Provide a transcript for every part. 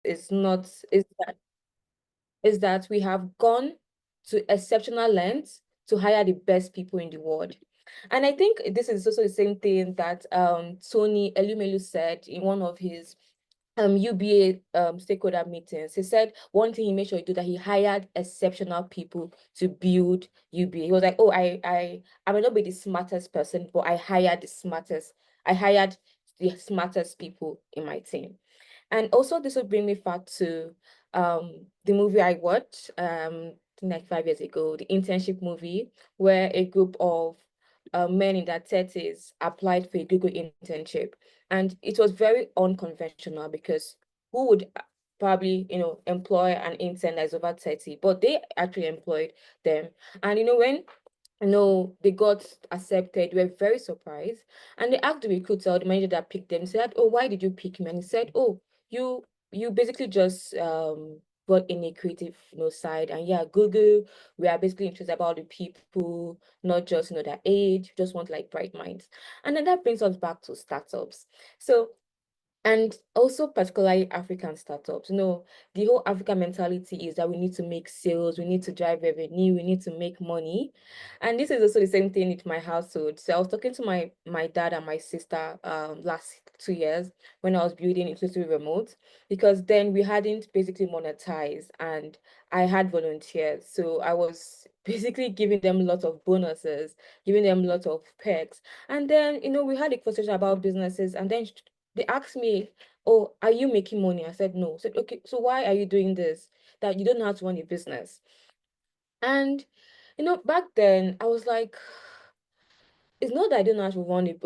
is not is that we have gone to exceptional lengths to hire the best people in the world. And I think this is also the same thing that Tony Elumelu said in one of his UBA stakeholder meetings. He said one thing he made sure he did that he hired exceptional people to build UBA. He was like, oh, I may not be the smartest person, but I hired the smartest people in my team. And also this would bring me back to the movie I watched like 5 years ago, the internship movie, where a group of men in their 30s applied for a Google internship. And it was very unconventional because who would probably, employ an intern that's over 30, but they actually employed them. And when they got accepted, we were very surprised. And they asked the recruiter or the manager that picked them, said, oh, why did you pick me? And he said, oh, you you basically just got in a creative, side. And yeah, Google, we are basically interested about the people, not just, their age, just want like bright minds. And then that brings us back to startups. So and also particularly African startups. The whole African mentality is that we need to make sales, we need to drive revenue, we need to make money. And this is also the same thing with my household. So I was talking to my dad and my sister last 2 years when I was building Inclusive Remote, because then we hadn't basically monetized and I had volunteers. So I was basically giving them lots of bonuses, giving them lots of perks. And then, we had a conversation about businesses, and then they asked me, oh, are you making money? I said, no. I said, okay, so why are you doing this? That you don't know how to run a business. And, back then I was like, it's not that I didn't know how to run it,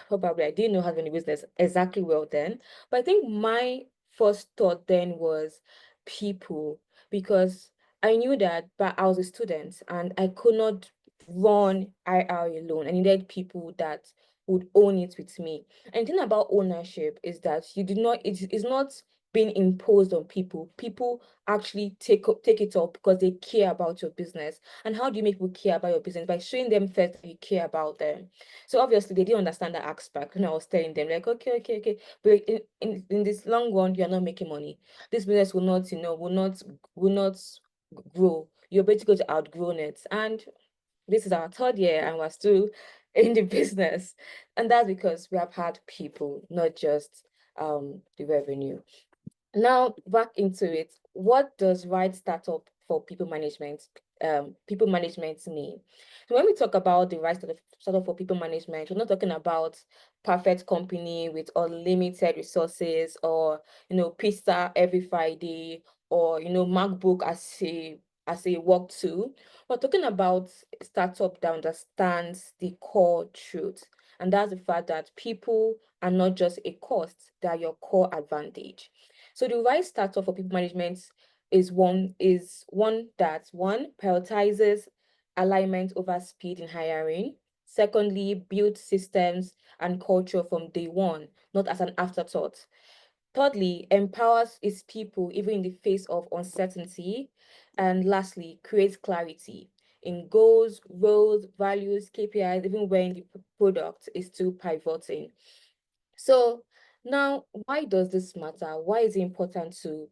probably I didn't know how to run a business exactly well then. But I think my first thought then was people, because I knew that, but I was a student and I could not run IR alone. I needed people that would own it with me. And the thing about ownership is that you did not, it's not being imposed on people. People actually take it up because they care about your business. And how do you make people care about your business? By showing them first that you care about them. So obviously they didn't understand that aspect when I was telling them, like, okay, okay, okay, but in this long run, you're not making money. This business will not, will not grow. You're basically going to outgrown it. And this is our third year and we're still in the business. And that's because we have had people, not just the revenue. Now back into it. What does right startup for people management mean? So when we talk about the right startup for people management, we're not talking about perfect company with unlimited resources, or pizza every Friday, or MacBook as a work tool. We're talking about a startup that understands the core truth. And that's the fact that people are not just a cost, they are your core advantage. So the right startup for people management is one that prioritizes alignment over speed in hiring. Secondly, build systems and culture from day one, not as an afterthought. Thirdly, empowers its people even in the face of uncertainty. And lastly, creates clarity in goals, roles, values, KPIs, even when the product is still pivoting. So now, why does this matter? Why is it important to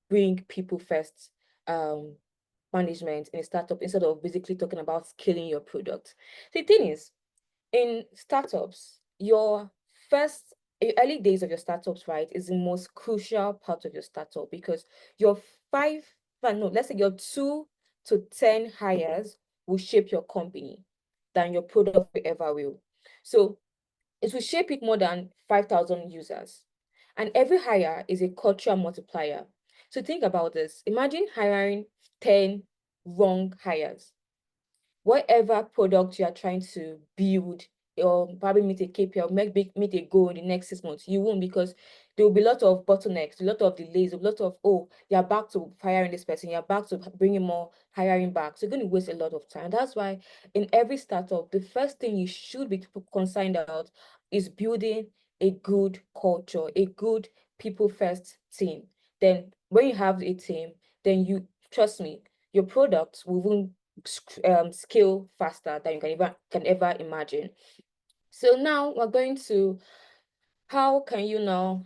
bring people first management in a startup instead of basically talking about scaling your product? The thing is, in startups, your early days of your startups, right, is the most crucial part of your startup, because your five, no, let's say your 2 to 10 hires will shape your company than your product ever will. So it will shape it more than 5,000 users. And every hire is a cultural multiplier. So think about this. Imagine hiring 10 wrong hires. Whatever product you are trying to build, or probably meet a KPI or meet a goal in the next 6 months, you won't, because there will be a lot of bottlenecks, a lot of delays, a lot of, oh, you're back to hiring this person, you're back to bringing more hiring back. So you're going to waste a lot of time. That's why in every startup, the first thing you should be concerned about is building a good culture, a good people first team. Then when you have a team, then you trust me, your product will scale faster than you can ever imagine. So now we're going to How can you now,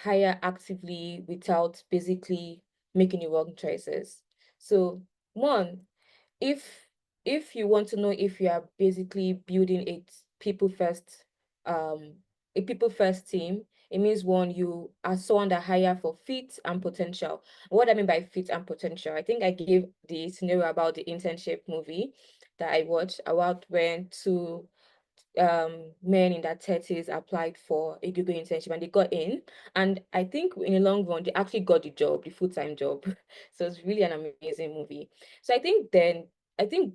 hire actively without basically making the wrong choices? So, one, if you want to know if you are basically building people first um a people first team, it means one, you are someone that hire for fit and potential. What I mean by fit and potential, I think I gave the scenario about the internship movie that I watched about when two men in their 30s applied for a Google internship and they got in. And I think in the long run, they actually got the job, the full-time job. So it's really an amazing movie. So I think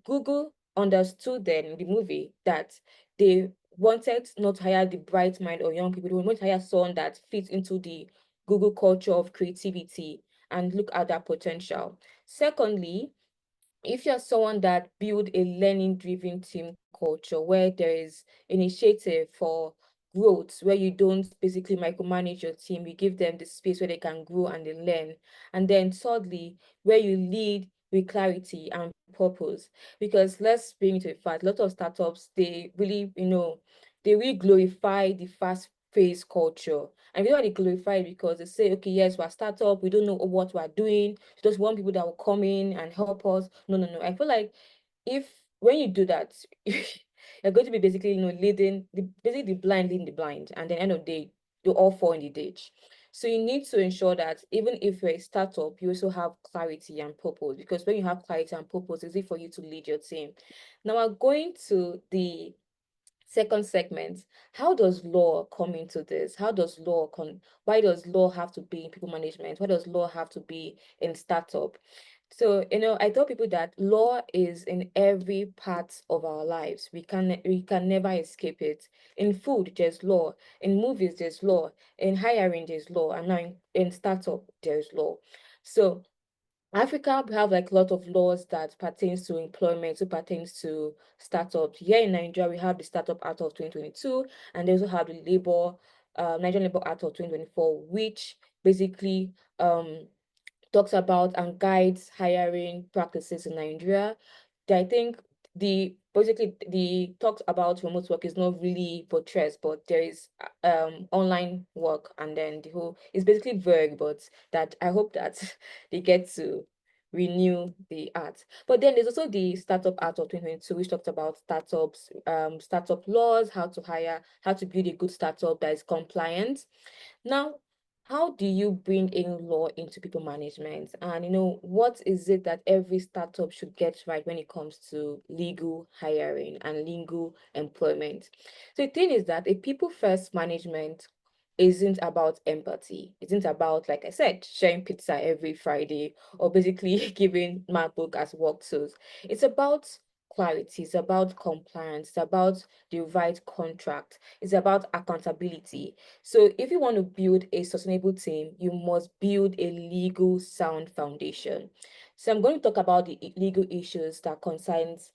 Google understood then in the movie that they wanted not to hire the bright mind or young people. They wanted to hire someone that fits into the Google culture of creativity and look at that potential. Secondly, if you're someone that build a learning driven team culture where there is initiative for growth, where you don't basically micromanage your team, you give them the space where they can grow and they learn. And then thirdly, where you lead with clarity and purpose. Because let's bring it to a fact, a lot of startups, they really glorify the fast paced culture. And you know why they glorify it? Because they say, okay, yes, we're a startup, we don't know what we're doing, just want people that will come in and help us. No, no, no. I feel like if when you do that, you're going to be basically, basically the blind leading the blind, and then end of the day, you all fall in the ditch. So you need to ensure that even if you're a startup, you also have clarity and purpose. Because when you have clarity and purpose, it's easy for you to lead your team. Now we're going to the second segment. How does law come into this? Why does law have to be in people management? Why does law have to be in startup? So, I tell people that law is in every part of our lives. We can never escape it. In food, there's law. In movies, there's law. In hiring, there's law. And now in startup, there's law. So Africa, we have like a lot of laws that pertains to employment, so pertains to startups. Here in Nigeria, we have the Startup Act of 2022, and they also have the Nigerian Labor Act of 2024, which basically talks about and guides hiring practices in Nigeria. I think the talks about remote work is not really portrayed, but there is online work, and then the whole is basically vague, but that I hope that they get to renew the act. But then there's also the Startup Act of 2022, which talks about startup laws, how to build a good startup that is compliant. Now, how do you bring in law into people management? And what is it that every startup should get right when it comes to legal hiring and legal employment? So the thing is that a people first management isn't about empathy. It isn't about, like I said, sharing pizza every Friday or basically giving MacBook as work tools. It's about clarity, it's about compliance, it's about the right contract, it's about accountability. So if you want to build a sustainable team, you must build a legal sound foundation. So I'm going to talk about the legal issues that concerns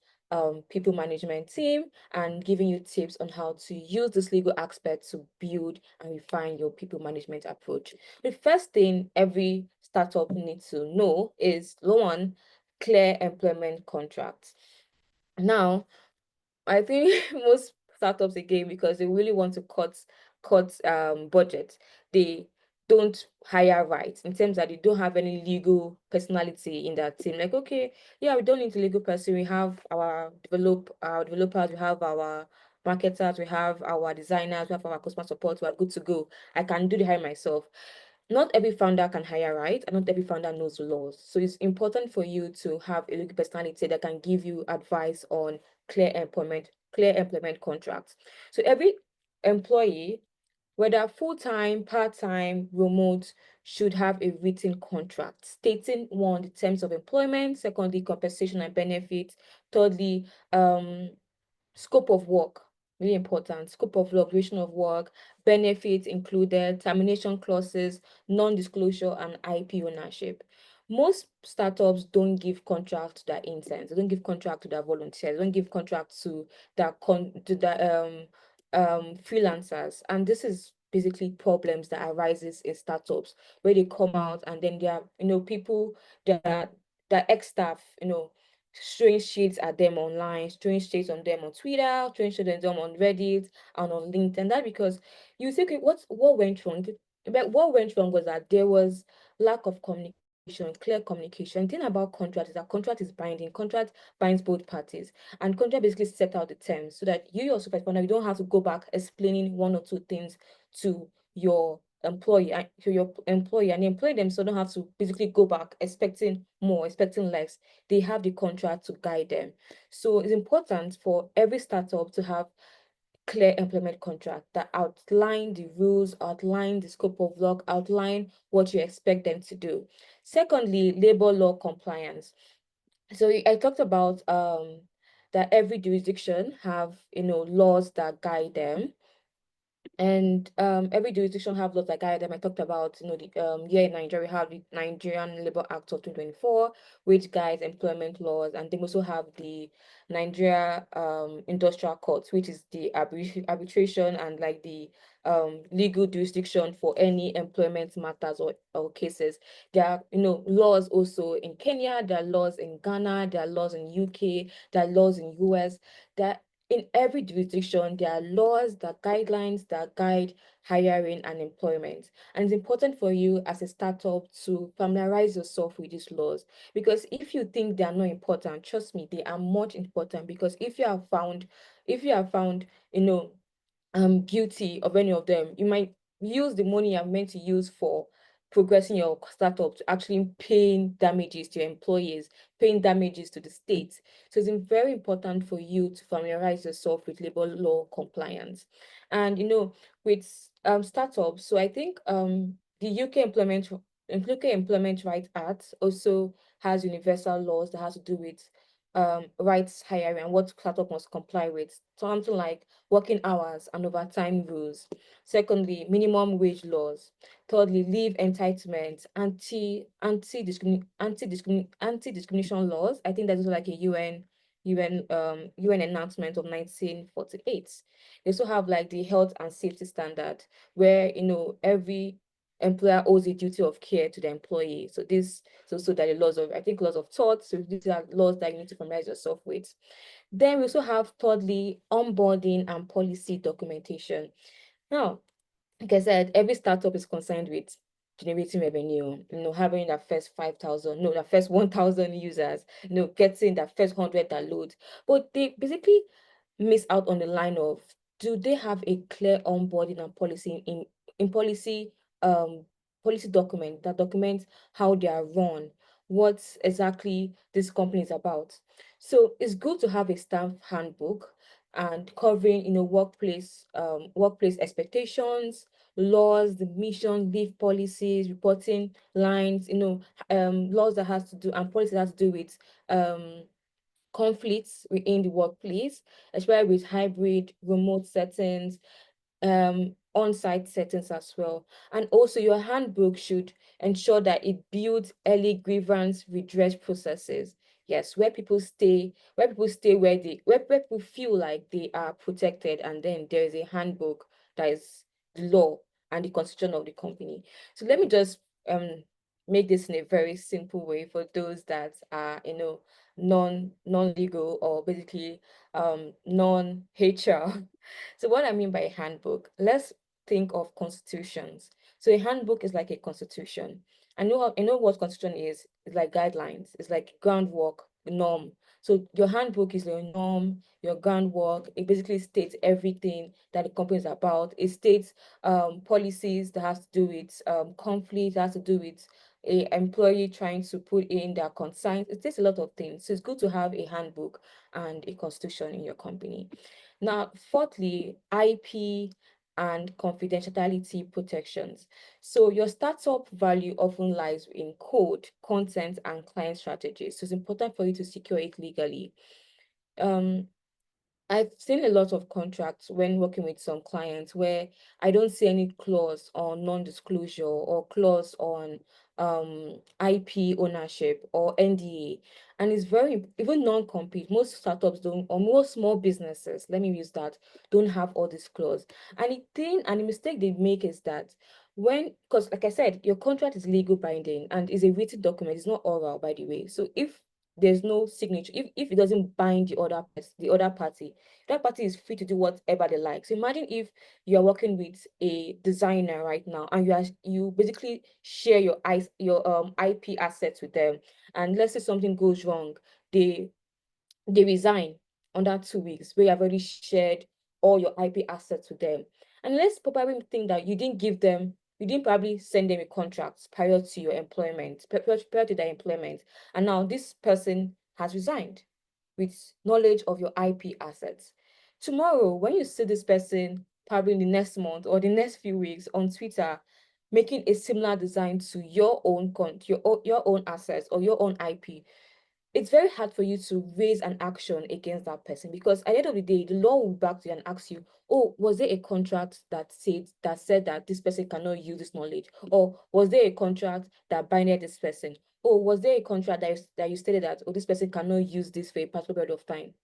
people management team and giving you tips on how to use this legal aspect to build and refine your people management approach. The first thing every startup needs to know is one, clear employment contracts. Now, I think most startups again, because they really want to cut budget, they don't hire right in terms that they don't have any legal personality in that team. Like, okay, yeah, we don't need a legal person. We have our developers, we have our marketers, we have our designers, we have our customer support, we are good to go. I can do the hire myself. Not every founder can hire right, and not every founder knows the laws. So it's important for you to have a legal personality that can give you advice on clear employment contracts. So every employee, whether full-time, part-time, remote, should have a written contract stating one, the terms of employment, secondly, compensation and benefits, thirdly, scope of work, really important. Scope of work, duration of work, benefits included, termination clauses, non-disclosure, and IP ownership. Most startups don't give contract to their interns. They don't give contract to their volunteers. They don't give contract to their freelancers. And this is basically problems that arises in startups where they come out and then there are people that ex-staff, throwing shades at them online, throwing shades on them on Twitter, throwing shades on them on Reddit and on LinkedIn. That because you say, okay, what went wrong? But what went wrong was that there was lack of communication, clear communication. The thing about contract is that contract is binding. Contract binds both parties, and contract basically set out the terms so that you yourself as partner, you don't have to go back explaining one or two things to your employee and to your employer, and the employee themselves don't have to basically go back expecting more, expecting less. They have the contract to guide them. So it's important for every startup to have clear employment contract that outline the rules, outline the scope of work, outline what you expect them to do. Secondly, labor law compliance. So I talked about that every jurisdiction have laws that guide them, and every jurisdiction have laws that guide them. I talked about, the here in Nigeria, we have the Nigerian Labour Act of 2024, which guides employment laws, and they also have the Nigeria Industrial Court, which is the arbitration and like the legal jurisdiction for any employment matters or cases. There are, laws also in Kenya, there are laws in Ghana, there are laws in UK, there are laws in US. That in every jurisdiction, there are laws, there are guidelines that guide hiring and employment. And it's important for you as a startup to familiarize yourself with these laws. Because if you think they are not important, trust me, they are much important. Because if you are found, guilty of any of them, you might use the money you're meant to use for progressing your startup to actually paying damages to your employees, paying damages to the state. So it's very important for you to familiarize yourself with labor law compliance. And with startups, so I think the UK Employment Rights Act also has universal laws that has to do with rights hiring and what startup must comply with. Something like working hours and overtime rules. Secondly, minimum wage laws. Thirdly, leave entitlements, anti-discrimination laws. I think that's also like a UN announcement of 1948. They also have like the health and safety standard, where every employer owes a duty of care to the employee. So this so that the laws of, I think, laws of tort. So these are laws that you need to familiarize yourself with. Then we also have thirdly, onboarding and policy documentation. Now, like I said, every startup is concerned with generating revenue, having that first 5,000, no, that first 1,000 users, getting that first 100 downloads. But they basically miss out on the line of, do they have a clear onboarding and policy in um policy document that documents how they are run, what exactly this company is about. So it's good to have a staff handbook and covering workplace expectations, laws, the mission, leave policies, reporting lines, laws that has to do and policies that has to do with conflicts within the workplace, especially with hybrid, remote settings, on-site settings as well. And also your handbook should ensure that it builds early grievance redress processes. Yes, where people stay where people feel like they are protected, and then there is a handbook that is the law and the constitution of the company. So let me just make this in a very simple way for those that are, non-legal or basically non-HR. So what I mean by a handbook, let's think of constitutions. So a handbook is like a constitution. I know what constitution is. It's like guidelines. It's like groundwork, norm. So your handbook is your norm, your groundwork. It basically states everything that the company is about. It states policies that has to do with conflict, that has to do with a employee trying to put in their concerns. It takes a lot of things. So it's good to have a handbook and a constitution in your company. Now, fourthly, IP and confidentiality protections. So your startup value often lies in code, content, and client strategies. So it's important for you to secure it legally. Um, I've seen a lot of contracts when working with some clients where I don't see any clause on non-disclosure or clause on IP ownership or NDA. And it's even non-compete. Most startups don't, or most small businesses, let me use that, don't have all this clause. And the mistake they make is that because like I said, your contract is legal binding and is a written document, it's not oral, by the way. So if there's no signature. If it doesn't bind the other party, that party is free to do whatever they like. So imagine if you are working with a designer right now, and you basically share your IP assets with them, and let's say something goes wrong, they they resign under 2 weeks, where you have already shared all your IP assets with them. And let's probably think that you didn't probably send them a contract prior to your employment, prior to their employment. And now this person has resigned with knowledge of your IP assets. Tomorrow, when you see this person, probably in the next month or the next few weeks on Twitter, making a similar design to your own assets or your own IP, it's very hard for you to raise an action against that person, because at the end of the day, the law will back to you and ask you, oh, was there a contract that said that this person cannot use this knowledge? Or was there a contract that binded this person? Or was there a contract that you stated that, oh, this person cannot use this for a particular period of time?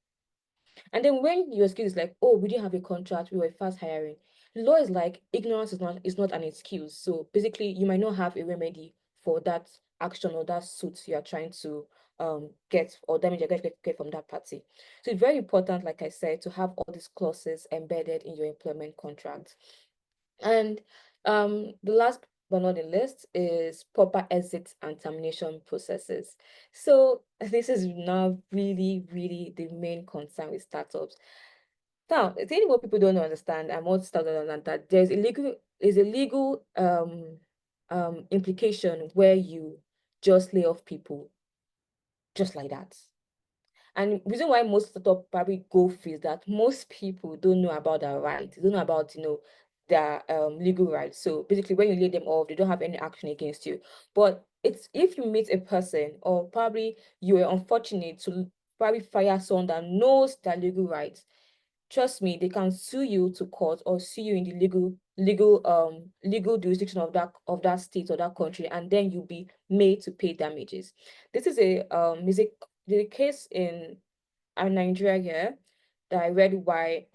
And then when your excuse is like, oh, we didn't have a contract, we were fast hiring. The law is like, ignorance is not an excuse. So basically, you might not have a remedy for that action or that suit you are trying to get, or damage you're going to get from that party. So it's very important, like I said, to have all these clauses embedded in your employment contract. And the last but not the least is proper exit and termination processes. So this is now really, really the main concern with startups. Now, the thing what people don't understand, and what startups don't understand, that there's a legal implication where you just lay off people just like that. And the reason why most startup probably go free is that most people don't know about their rights. They don't know about, their legal rights. So basically, when you lay them off, they don't have any action against you. But it's if you meet a person, or probably you are unfortunate to probably fire someone that knows their legal rights, trust me, they can sue you to court, or sue you in the legal jurisdiction of that state or that country, and then you'll be made to pay damages. This is there's a case in Nigeria here that I read why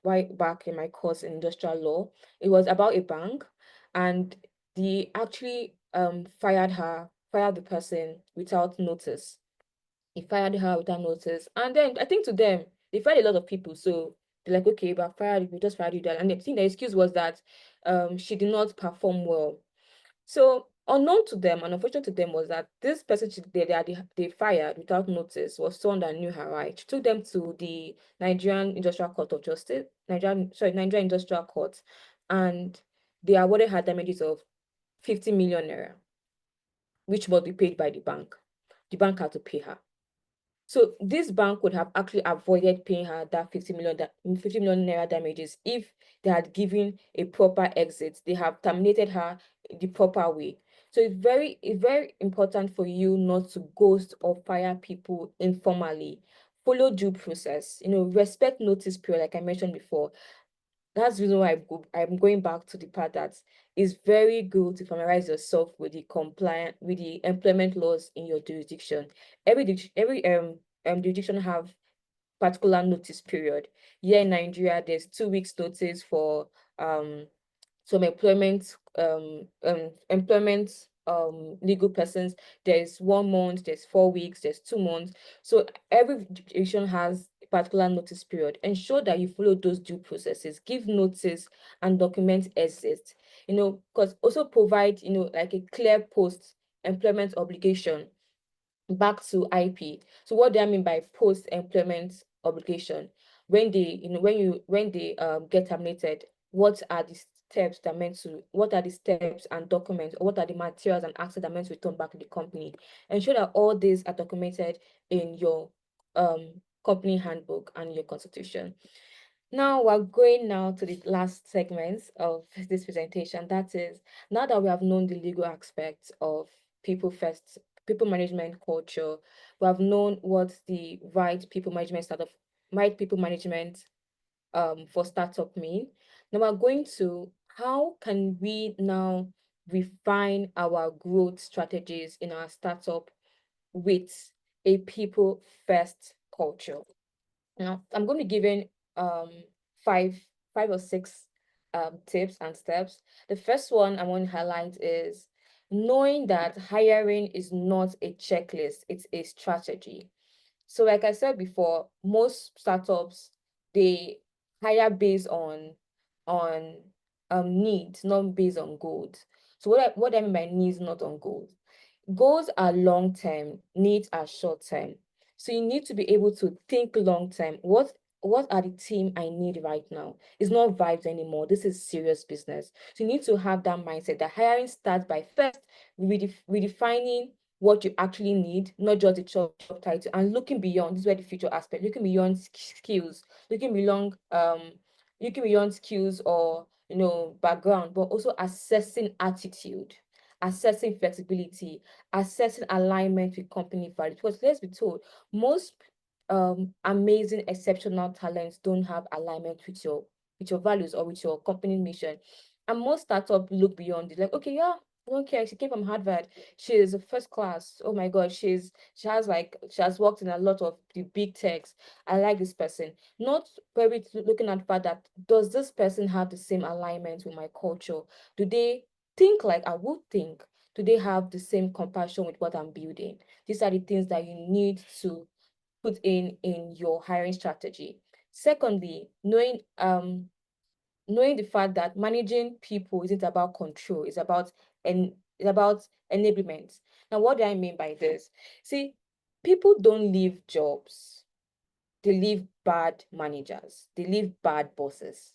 back in my course in industrial law. It was about a bank, and they actually fired the person without notice. He fired her without notice. And then I think to them, they fired a lot of people. So they're like, okay, but we just fired you. And I think the excuse was that she did not perform well. So unknown to them and unfortunate to them was that this person they fired without notice was someone that knew her right. She took them to the Nigerian Industrial Court of Justice, Nigerian Industrial Court, and they awarded her damages of 50 million naira, which must be paid by the bank. The bank had to pay her. So this bank would have actually avoided paying her that 50 million naira damages if they had given a proper exit. They have terminated her the proper way. So it's very important for you not to ghost or fire people informally. Follow due process. Respect notice period, like I mentioned before. That's the reason why I'm going back to the part that it's very good to familiarize yourself with the employment laws in your jurisdiction. Every jurisdiction have particular notice period. Here in Nigeria, there's 2 weeks notice for some legal persons. There's 1 month, there's 4 weeks, there's 2 months. So every jurisdiction has a particular notice period. Ensure that you follow those due processes. Give notice and document exit. Because also provide, like a clear post employment obligation back to IP. So what do I mean by post-employment obligation? When they get terminated, what are the steps and documents, or what are the materials and assets that are meant to return back to the company? Ensure that all these are documented in your company handbook and your constitution. Now we're going now to the last segment of this presentation. That is, now that we have known the legal aspects of people management culture, we have known what the right people management for startup mean. Now we're going to, how can we now refine our growth strategies in our startup with a people first culture? Now, I'm going to be giving um five five or six tips and steps. The first one I want to highlight is knowing that hiring is not a checklist, it's a strategy. So like I said before, most startups, they hire based on needs, not based on goals. So what I mean by needs, not on goals. Goals are long term, needs are short term. So you need to be able to think long term. What are the team I need right now? It's not vibes anymore. This is serious business. So you need to have that mindset that hiring starts by first redefining what you actually need, not just the job title, and looking beyond. This is where the future aspect, looking beyond skills, looking beyond skills or background, but also assessing attitude, assessing flexibility, assessing alignment with company values. Because let's be told, most amazing, exceptional talents don't have alignment with your values or with your company mission. And most startups look beyond it, like, okay, yeah, I don't care. She came from Harvard. She's a first class. Oh my God, she has worked in a lot of the big techs. I like this person. Not very looking at the fact that does this person have the same alignment with my culture? Do they think like I would think? Do they have the same compassion with what I'm building? These are the things that you need to put in your hiring strategy. Secondly, knowing the fact that managing people isn't about control, it's about enablement. Now, what do I mean by this? See, people don't leave jobs, they leave bad managers, they leave bad bosses.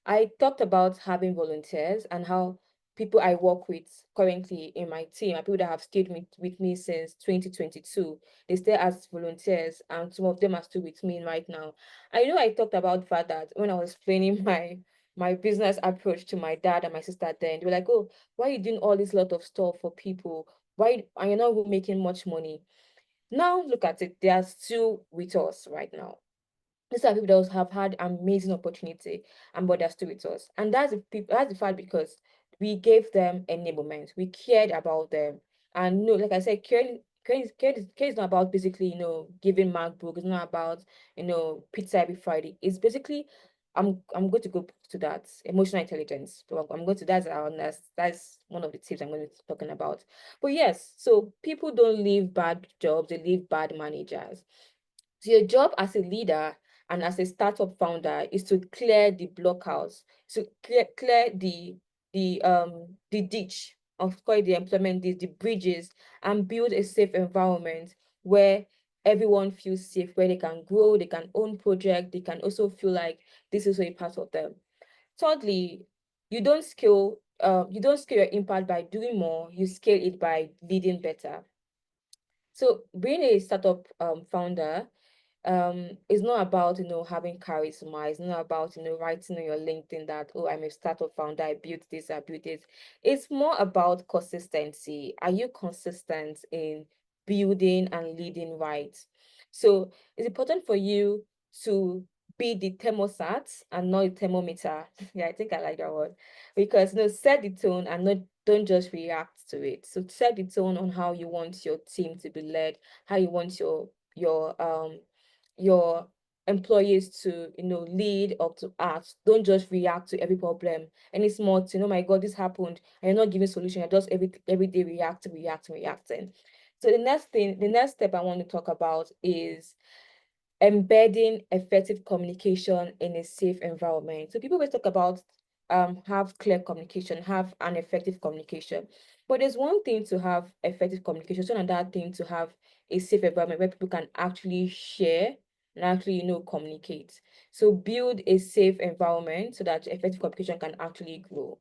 I talked about having volunteers and how people I work with currently in my team are people that have stayed with me since 2022. They stay as volunteers, and some of them are still with me right now. I know I talked about the fact that when I was explaining my business approach to my dad and my sister, then they were like, "Oh, why are you doing all this lot of stuff for people? Why and you're not even making much money?" Now look at it, they are still with us right now. These are people that have had amazing opportunity and but they're still with us. And that's the fact because we gave them enablement. We cared about them. And no, like I said, care is not about basically, giving MacBook. It's not about, pizza every Friday. It's basically I'm going to go to that emotional intelligence. So I'm going to that's one of the tips I'm going to be talking about. But yes, so people don't leave bad jobs, they leave bad managers. So your job as a leader and as a startup founder is to clear the blockouts, to clear the ditch of call it the employment, the bridges, and build a safe environment where everyone feels safe, where they can grow, they can own project, they can also feel like this is a part of them. Thirdly, you don't scale your impact by doing more, you scale it by leading better. So being a startup founder it's not about having charisma. It's not about writing on your LinkedIn that, oh, I'm a startup founder, I built this, I built it. It's more about consistency. Are you consistent in building and leading right? So it's important for you to be the thermostat and not the thermometer. Yeah, I think I like that word. Because set the tone and not don't just react to it. So set the tone on how you want your team to be led, how you want your employees to lead or to act. Don't just react to every problem, any small thing. Oh my God, this happened, and you're not giving solution. You're just every day reacting. So the next step I want to talk about is embedding effective communication in a safe environment. So people always talk about have clear communication, have an effective communication. But there's one thing to have effective communication, so another thing to have a safe environment where people can actually share and actually, communicate. So build a safe environment so that effective communication can actually grow.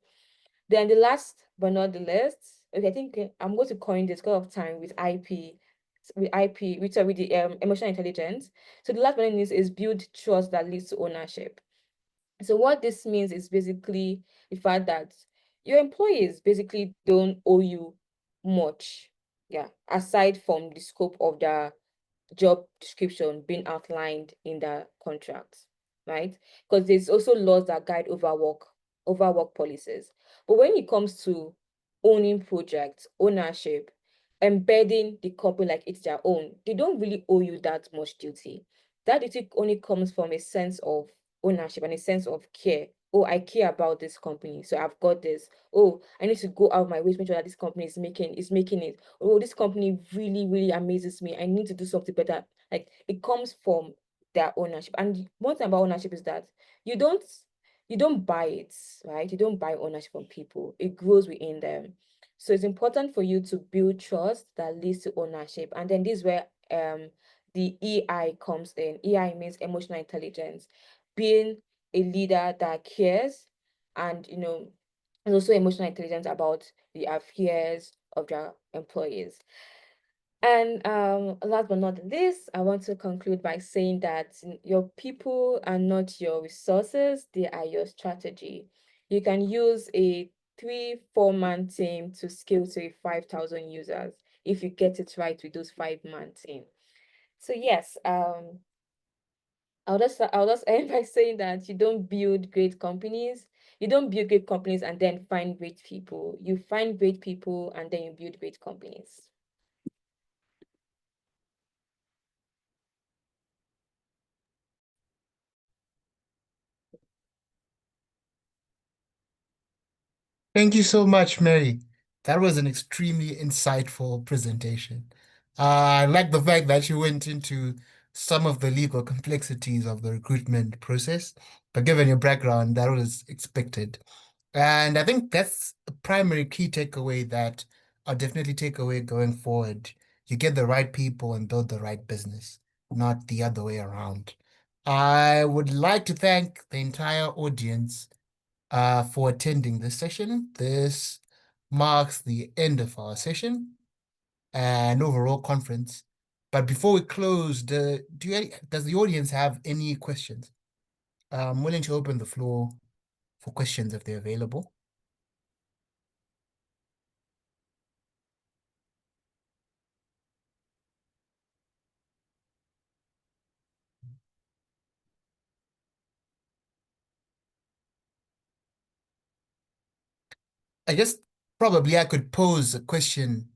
Then the last but not the least, okay, I think I'm going to coin this because of time with IP, with the emotional intelligence. So the last one is build trust that leads to ownership. So what this means is basically the fact that your employees basically don't owe you much, yeah, aside from the scope of the job description being outlined in the contract, right? Because there's also laws that guide overwork policies. But when it comes to owning projects, ownership, embedding the company like it's their own, they don't really owe you that much duty. That duty only comes from a sense of ownership and a sense of care oh, I care about this company, so I've got this. Oh, I need to go out of my way to make sure that this company is making it. Oh, this company really, really amazes me. I need to do something better. Like, it comes from their ownership. And one thing about ownership is that you don't you don't buy it, right? You don't buy ownership from people. It grows within them. So it's important for you to build trust that leads to ownership. And then this is where the EI comes in. EI means emotional intelligence, being a leader that cares, and and also emotional intelligence about the affairs of their employees. And last but not least, I want to conclude by saying that your people are not your resources, they are your strategy. You can use a 3-4 man team to scale to a 5,000 users if you get it right with those 5-man team. So yes, I'll just end by saying that you don't build great companies. You don't build great companies and then find great people. You find great people and then you build great companies. Thank you so much, Mary. That was an extremely insightful presentation. I like the fact that you went into some of the legal complexities of the recruitment process, but given your background, that was expected. And I think that's a primary key takeaway that I'll definitely take away going forward. You get the right people and build the right business, not the other way around. I would like to thank the entire audience for attending this session. This marks the end of our session and overall conference. But before we close, does the audience have any questions? I'm willing to open the floor for questions if they're available. I guess probably I could pose a question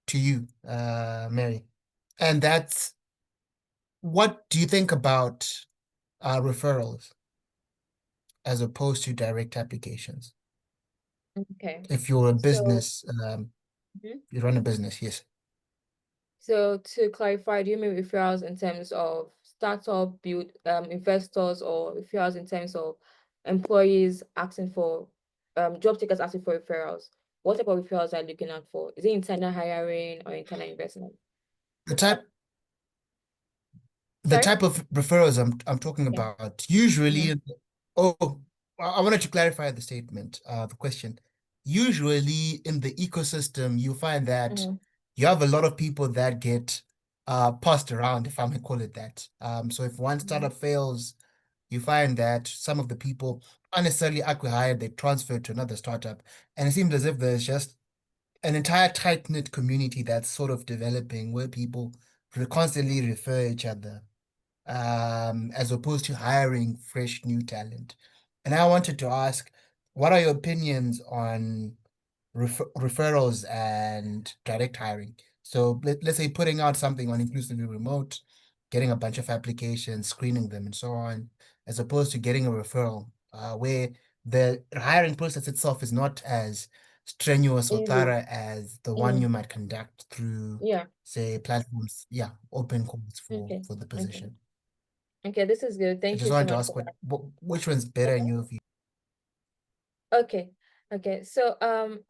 to you, Mary, and that's what do you think about referrals as opposed to direct applications? Okay. If you're a So, business, mhm. you run a business, yes. So to clarify, do you mean referrals in terms of startup build investors, or referrals in terms of employees asking for job seekers asking for referrals? What type of referrals are you looking out for? Is it internal hiring or internal investment? The type the Sorry? type of referrals I'm talking Yeah. about usually, Mm-hmm. oh, I wanted to clarify the statement, the question. Usually in the ecosystem, you find that Mm-hmm. you have a lot of people that get passed around, if I may call it that. So if one startup fails, you find that some of the people aren't necessarily acqui-hired, they transfer to another startup. And it seems as if there's just an entire tight-knit community that's sort of developing where people constantly refer each other, as opposed to hiring fresh new talent. And I wanted to ask, what are your opinions on referrals and direct hiring? So let's say putting out something on inclusively remote, getting a bunch of applications, screening them, and so on, as opposed to getting a referral, where the hiring process itself is not as strenuous or Easy. thorough as the one Mm, you might conduct through, yeah. say, platforms, yeah, open calls Okay. for the Okay. position. Okay, this is good. I Thank just you so wanted to much ask for that. which one's better in your view? Okay. Okay. So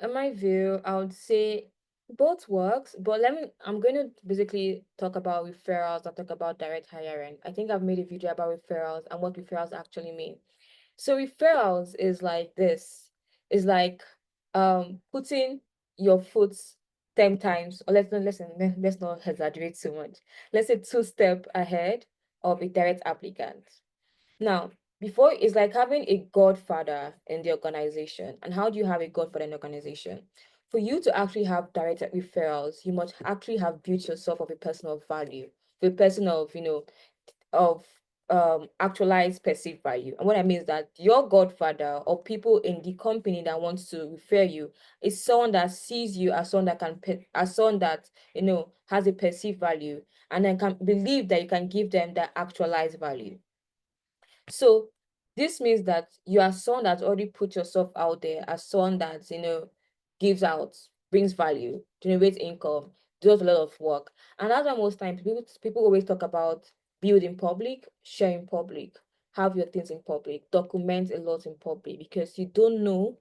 in my view, I would say both works, but I'm going to basically talk about referrals. I'll talk about direct hiring. I think I've made a video about referrals and what referrals actually mean. So referrals is like this. Is like putting your foot 10 times, or let's not exaggerate too much. Let's say 2 step ahead of a direct applicant. Now, before, it's like having a godfather in the organization. And how do you have a godfather in the organization? For you to actually have direct referrals, you must actually have built yourself of a person of value, a person of, of actualized perceived value. And what I mean is that your godfather or people in the company that wants to refer you is someone that sees you as someone that as someone that has a perceived value, and then can believe that you can give them that actualized value. So This means that you are someone that already put yourself out there as someone that, gives out, brings value, generates income, does a lot of work. And that's why most times people always talk about build in public, share in public, have your things in public, document a lot in public, because you don't know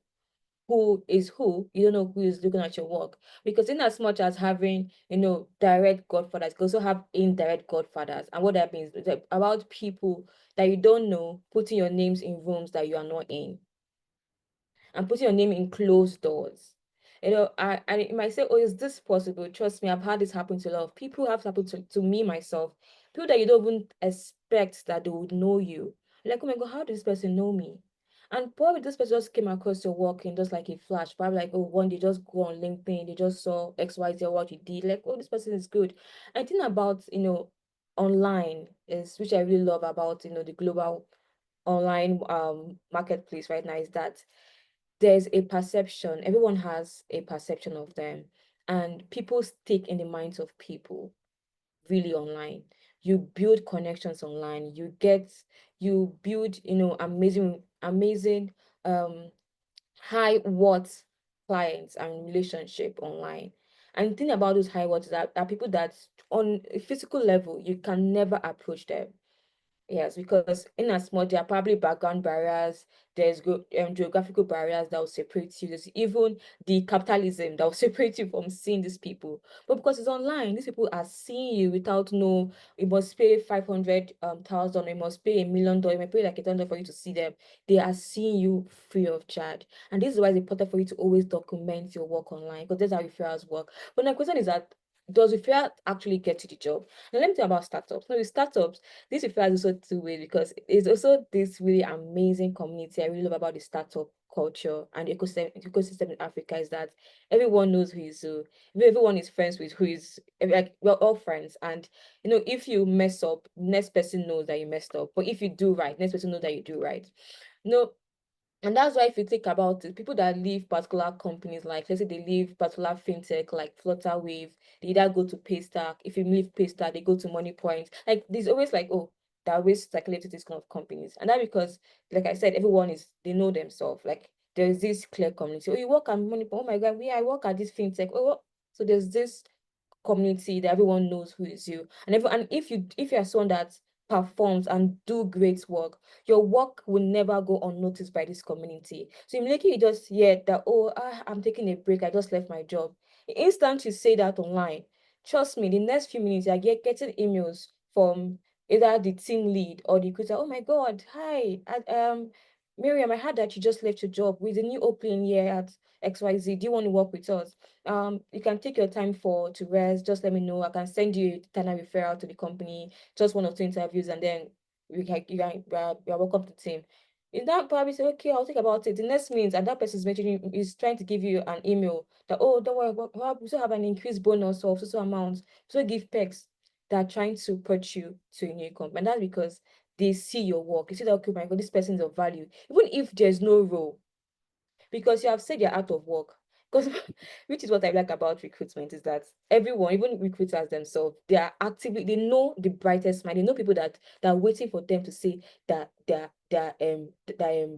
who is who, you don't know who is looking at your work. Because in as much as having, direct godfathers, you can also have indirect godfathers. And what that means is about people that you don't know putting your names in rooms that you are not in, and putting your name in closed doors. And it might say, oh, is this possible? Trust me, I've had this happen to a lot of people. Have happened to me myself. People that you don't even expect that they would know you. Like, oh my God, how does this person know me? And probably this person just came across your work in just like a flash. Probably like, oh, one day just go on LinkedIn, they just saw XYZ what you did. Like, oh, this person is good. And the thing about, online is, which I really love about, the global online marketplace right now, is that there's a perception. Everyone has a perception of them, and people stick in the minds of people really online. You build connections online. You build, amazing, um, high worth clients and relationship online. And the thing about those high worth is that are people that on a physical level you can never approach them. Yes, because in as much there are probably background barriers, there's geographical barriers that will separate you. There's even the capitalism that will separate you from seeing these people. But because it's online, these people are seeing you without no, you must pay 500 thousand, you must pay $1 million, you might pay like $100 for you to see them. They are seeing you free of charge. And this is why it's important for you to always document your work online, because that's how referrals work. But my question is that, does referral actually get you the job? Now let me talk about startups. Now with startups, this refers also two ways, because it's also this really amazing community I really love about the startup culture and ecosystem in Africa, is that everyone knows who is who. Everyone is friends with who is, like, we're all friends. And if you mess up, next person knows that you messed up. But if you do right, next person knows that you do right. No, and that's why if you think about it, people that leave particular companies, like let's say they leave particular fintech like Flutterwave, they either go to Paystack. If you leave Paystack, they go to MoneyPoint. Like there's always like, oh, that always circulate to these kind of companies. And that because, like I said, everyone is, they know themselves. Like there's this clear community. Oh, you work at MoneyPoint. Oh my God, I work at this fintech. Oh, so there's this community that everyone knows who is you. And if you're someone that performs and do great work, your work will never go unnoticed by this community. So immediately you just hear that, oh, I'm taking a break, I just left my job. The instant you say that online, trust me, the next few minutes you're getting emails from either the team lead or the recruiter. Oh my God, hi, Miriam, I heard that you just left your job with a new opening here at XYZ. Do you want to work with us? You can take your time to rest. Just let me know. I can send you a kind of referral to the company, just 1 or 2 interviews, and then you're welcome to the team. In that, probably say, okay, I'll think about it. The next means, and that person is mentioning, is trying to give you an email that, oh, don't worry, we still have an increased bonus of so amount, so give perks that are trying to put you to a new company. And that's because they see your work. You see that, okay, my God, this person is of value, even if there's no role, because you have said you're out of work. Because which is what I like about recruitment, is that everyone, even recruiters themselves, they are actively, they know the brightest mind. They know people that are waiting for them to say that they're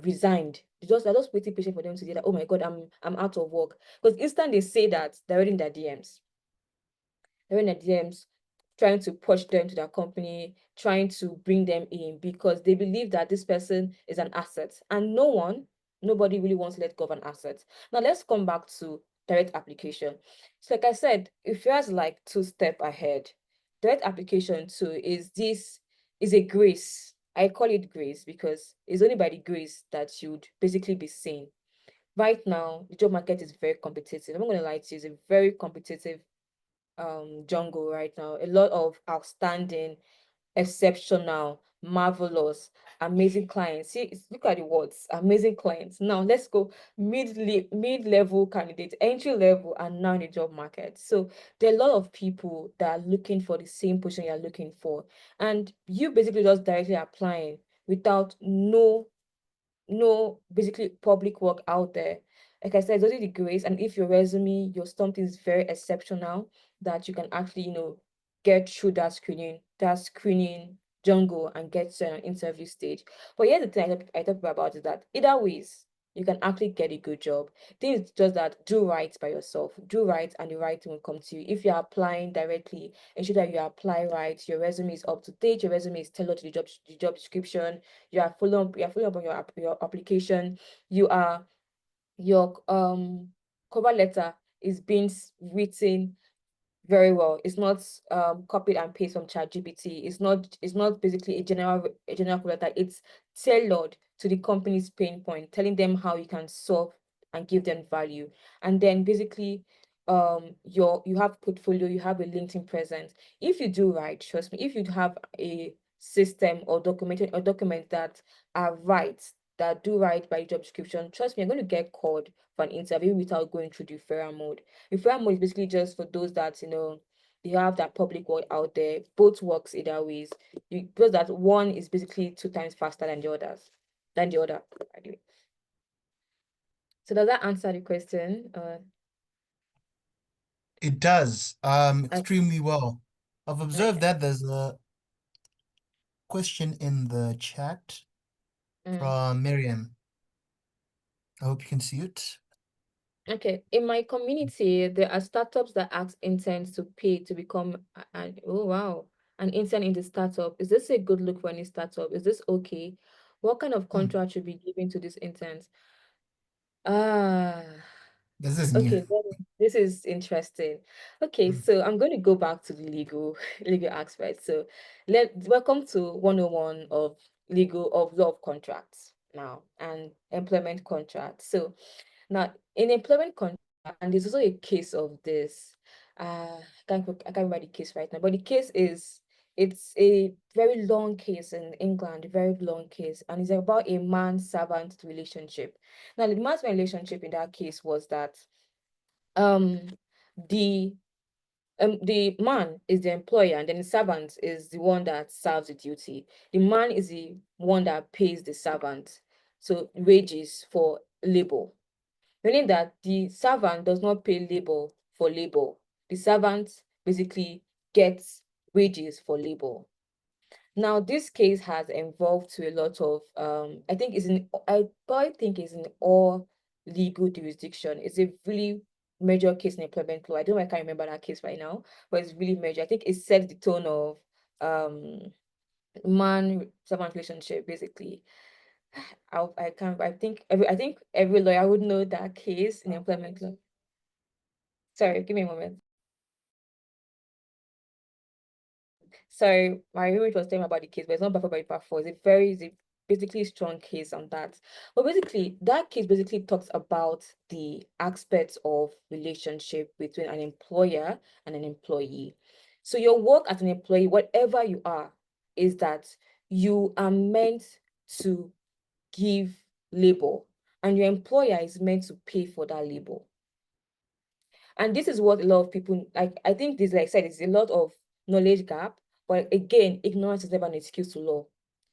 resigned. They're just waiting patient for them to say that, oh my God, I'm out of work. Because instant they say that, they're already in their DMs. They're in their DMs, trying to push them to their company, trying to bring them in, because they believe that this person is an asset. And nobody really wants to let go of an asset. Now let's come back to direct application. So like I said, if you're like 2 step ahead, direct application too is a grace. I call it grace because it's only by the grace that you'd basically be seen. Right now, the job market is very competitive. I'm not gonna lie to you, it's a very competitive jungle right now. A lot of outstanding, exceptional, marvelous, amazing clients. See, look at the words, amazing clients. Now let's go mid-level candidates, entry level, and now in the job market. So there are a lot of people that are looking for the same position you're looking for, and you basically just directly applying without no basically public work out there. Like I said, it's only the grace, and if your resume, your something is very exceptional, that you can actually, get through that screening jungle and get to an interview stage. But here's the thing I talk about is that either ways, you can actually get a good job. Thing is just that do right by yourself. Do right and the right thing will come to you. If you're applying directly, ensure that you apply right, your resume is up to date, your resume is tailored to the job description, you're following up on your application, you are your cover letter is being written very well. It's not copied and paste from ChatGPT. It's not basically a general product. It's tailored to the company's pain point, telling them how you can solve and give them value. And then basically you have portfolio, you have a LinkedIn presence. If you do right, trust me, if you have a system or document that are right, that do right by job description, trust me, you're going to get called for an interview without going through the referral mode. Referral mode is basically just for those that, they have that public word out there. Both works either ways. Because that one is basically 2 times faster than the other, by the way. So does that answer the question? It does Okay. extremely well. I've observed Okay. that there's a question in the chat Mm. from Miriam. I hope you can see it. Okay. In my community, there are startups that ask interns to pay to become oh wow, an intern in the startup. Is this a good look for any startup? Is this okay? What kind of Hmm, contract should be given to these interns? Ah. this is new. Okay, this is interesting. Okay, Hmm. so I'm going to go back to the legal aspect. So welcome to 101 of law of contracts now and employment contracts. So now in employment contract, and there's also a case of this. I can't remember the case right now, but the case is it's a very long case in England, a very long case, and it's about a man-servant relationship. Now, the man's relationship in that case was that um the the man is the employer and then the servant is the one that serves the duty. The man is the one that pays the servant, so wages for labor, meaning that the servant does not pay labor for labor. The servant basically gets wages for labor. Now, this case has involved to a lot of I probably think it's in all legal jurisdiction. It's a really major case in employment law. I don't know, I can't remember that case right now, but it's really major. I think it sets the tone of man servant relationship basically. I think every lawyer would know that case in employment law. Sorry, give me a moment. So my roommate was telling me about the case, but it's not Baffa by Baffa. It's a basically strong case on that. But basically, that case basically talks about the aspects of relationship between an employer and an employee. So your work as an employee, whatever you are, is that you are meant to give labor, and your employer is meant to pay for that labor. And this is what a lot of people like. I think this, like I said, it's a lot of knowledge gap. But again, ignorance is never an excuse to law.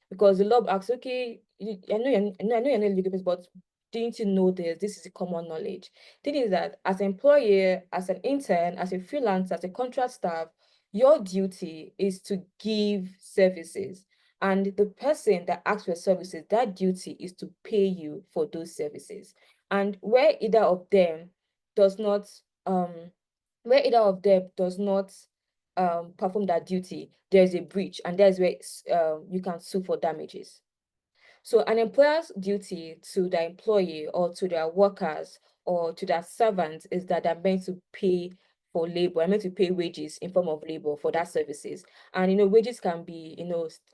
Because the law asks, okay, I know you're not a legal person, but didn't you know this? This is a common knowledge. Thing is that as an employer, as an intern, as a freelancer, as a contract staff, your duty is to give services. And the person that asks for services, that duty is to pay you for those services. And does not um where either of them does not perform that duty, there's a breach, and that's where you can sue for damages. So an employer's duty to their employee or to their workers or to their servants is that they're meant to pay for labor. I'm meant to pay wages in form of labor for that services. And wages can be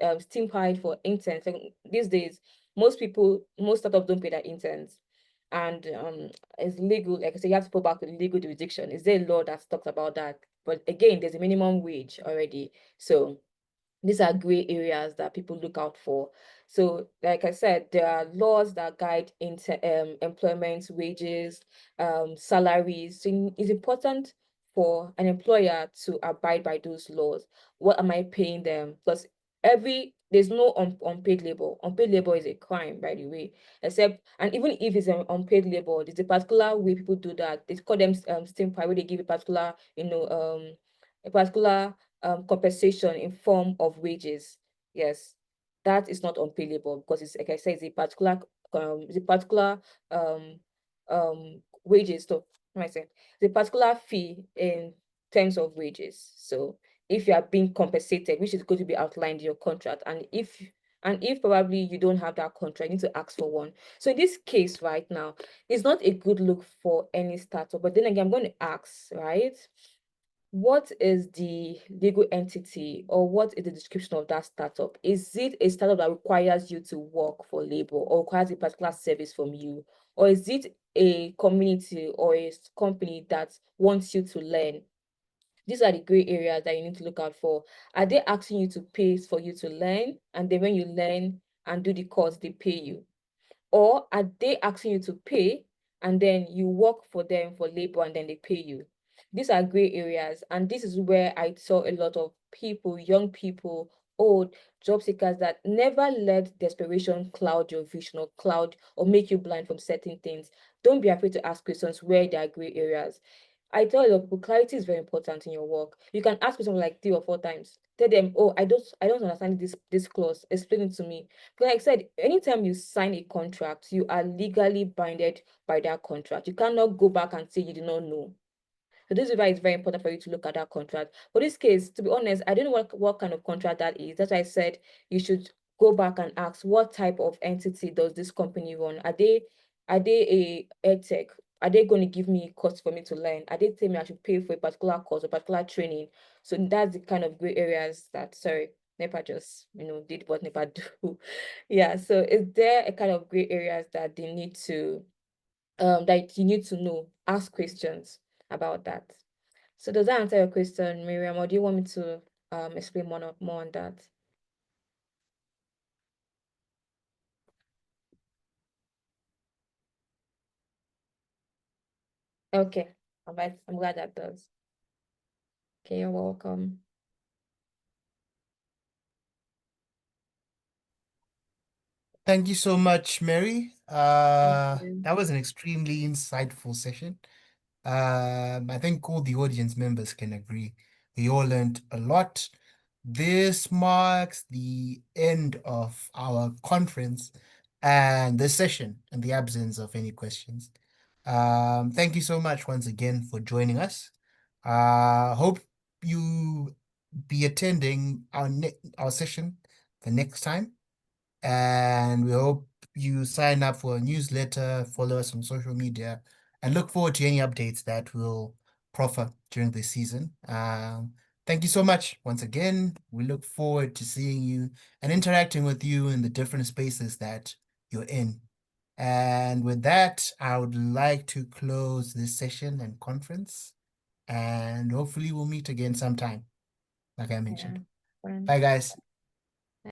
steampied for interns. And these days, most startups don't pay their interns. And it's legal, like I said, you have to go back to the legal jurisdiction. Is there a law that talks about that? But again, there's a minimum wage already. So these are gray areas that people look out for. So, like I said, there are laws that guide employment, wages, salaries. So it's important for an employer to abide by those laws. What am I paying them? Because there's no unpaid labor. Unpaid labor is a crime, by the way. And even if it's an unpaid labor, there's a particular way people do that. They call them stimuli, where they give a particular compensation in form of wages. yes, that is not unpayable because it's like I said, it's a particular wages. So what am I saying? It's a particular fee in terms of wages. So if you are being compensated, which is going to be outlined in your contract, and if probably you don't have that contract, you need to ask for one. So in this case right now, it's not a good look for any startup. But then again, I'm going to ask, right? What is the legal entity or what is the description of that startup? Is it a startup that requires you to work for labor or requires a particular service from you? Or is it a community or a company that wants you to learn? These are the gray areas that you need to look out for. Are they asking you to pay for you to learn? And then when you learn and do the course, they pay you? Or are they asking you to pay and then you work for them for labor and then they pay you? These are gray areas. And this is where I saw a lot of people, young people, old job seekers that never let desperation cloud your vision or cloud or make you blind from certain things. Don't be afraid to ask questions where there are gray areas. I tell you, people, clarity is very important in your work. You can ask someone like 3 or 4 times. Tell them, oh, I don't understand this clause. Explain it to me. But like I said, anytime you sign a contract, you are legally binded by that contract. You cannot go back and say you did not know. So this is why it's very important for you to look at that contract. For this case, to be honest, I don't know what kind of contract that is. That's why I said you should go back and ask what type of entity does this company run? Are they a edtech? Are they going to give me a course for me to learn? Are they telling me I should pay for a particular course or particular training? So that's the kind of gray areas that sorry, NEPA just did what NEPA do. Yeah. So is there a kind of gray areas that they need to that you need to know? Ask questions about that. So does that answer your question, Miriam, or do you want me to explain more on that? Okay, all right. I'm glad that does. Okay, you're welcome. Thank you so much, Mary. Thank you. That was an extremely insightful session. I think all the audience members can agree. We all learned a lot. This marks the end of our conference and the session in the absence of any questions. Thank you so much once again for joining us. Hope you be attending our session the next time, and we hope you sign up for a newsletter, follow us on social media, and look forward to any updates that we'll proffer during this season. Thank you so much once again. We look forward to seeing you and interacting with you in the different spaces that you're in. And with that, I would like to close this session and conference, and hopefully we'll meet again sometime, like I Yeah. mentioned. Fine. Bye, guys.